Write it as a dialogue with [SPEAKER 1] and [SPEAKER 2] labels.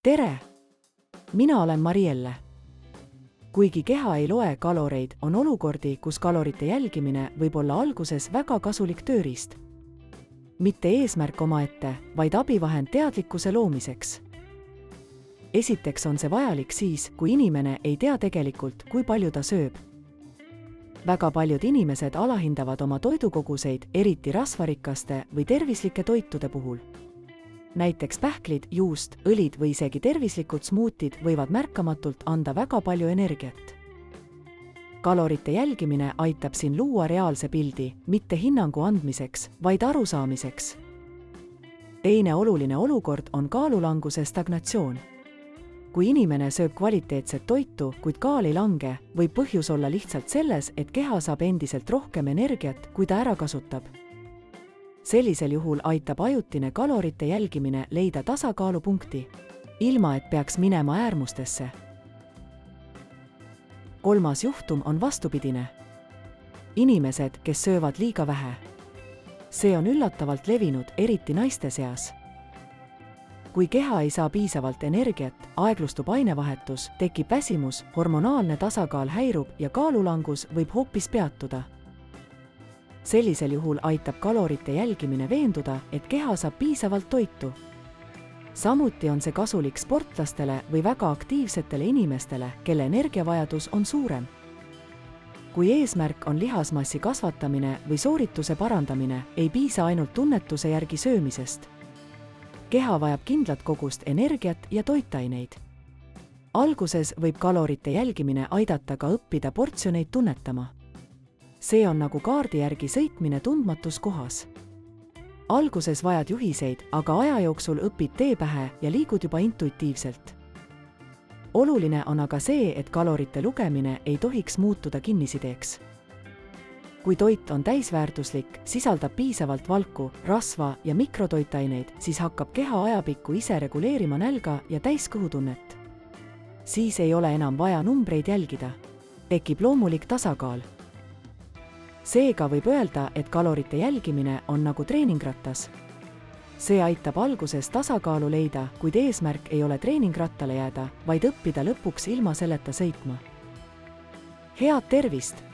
[SPEAKER 1] tere! Mina olen Marielle. Kuigi keha ei loe kaloreid, on olukordi, kus kalorite jälgimine võib olla alguses väga kasulik tööriist. Mitte eesmärk omaette, vaid abivahend teadlikkuse loomiseks. Esiteks on see vajalik siis, kui inimene ei tea tegelikult, kui palju ta sööb. Väga paljud inimesed alahindavad oma toidukoguseid, eriti rasvarikaste või tervislike toitude puhul. Näiteks pähklid, juust, õlid või isegi tervislikud smuutid võivad märkamatult anda väga palju energiat. Kalorite jälgimine aitab siin luua reaalse pildi, mitte hinnangu andmiseks, vaid arusaamiseks. Teine oluline olukord on kaalulanguse stagnatsioon. Kui inimene sööb kvaliteetset toitu, kuid kaal ei lange, võib põhjus olla lihtsalt selles, et keha saab endiselt rohkem energiat, kui ta ära kasutab. Sellisel juhul aitab ajutine kalorite jälgimine leida tasakaalupunkti, ilma et peaks minema äärmustesse. Kolmas juhtum on vastupidine. Inimesed, kes söövad liiga vähe. See on üllatavalt levinud, eriti naiste seas. Kui keha ei saa piisavalt energiat, aeglustub ainevahetus, tekib väsimus, hormonaalne tasakaal häirub ja kaalulangus võib hoopis peatuda. Sellisel juhul aitab kalorite jälgimine veenduda, et keha saab piisavalt toitu. Samuti on see kasulik sportlastele või väga aktiivsetele inimestele, kelle energiavajadus on suurem. Kui eesmärk on lihasmassi kasvatamine või soorituse parandamine, ei piisa ainult tunnetuse järgi söömisest. Keha vajab kindlat kogust energiat ja toitaineid. Alguses võib kalorite jälgimine aidata ka õppida portsjoneid tunnetama. See on nagu kaardi järgi sõitmine tundmatus kohas. Alguses vajad juhiseid, aga aja jooksul õpid tee pähe ja liigud juba intuitiivselt. Oluline on aga see, et kalorite lugemine ei tohiks muutuda kinnisideeks. Kui toit on täisväärtuslik, sisaldab piisavalt valku, rasva ja mikrotoitaineid, siis hakkab keha ajapikku ise reguleerima nälga ja täiskõhutunnet. Siis ei ole enam vaja numbreid jälgida. Tekib loomulik tasakaal. Seega võib öelda, et kalorite jälgimine on nagu treeningrattas. See aitab alguses tasakaalu leida, kuid eesmärk ei ole treeningrattale jääda, vaid õppida lõpuks ilma selleta sõitma. Head tervist!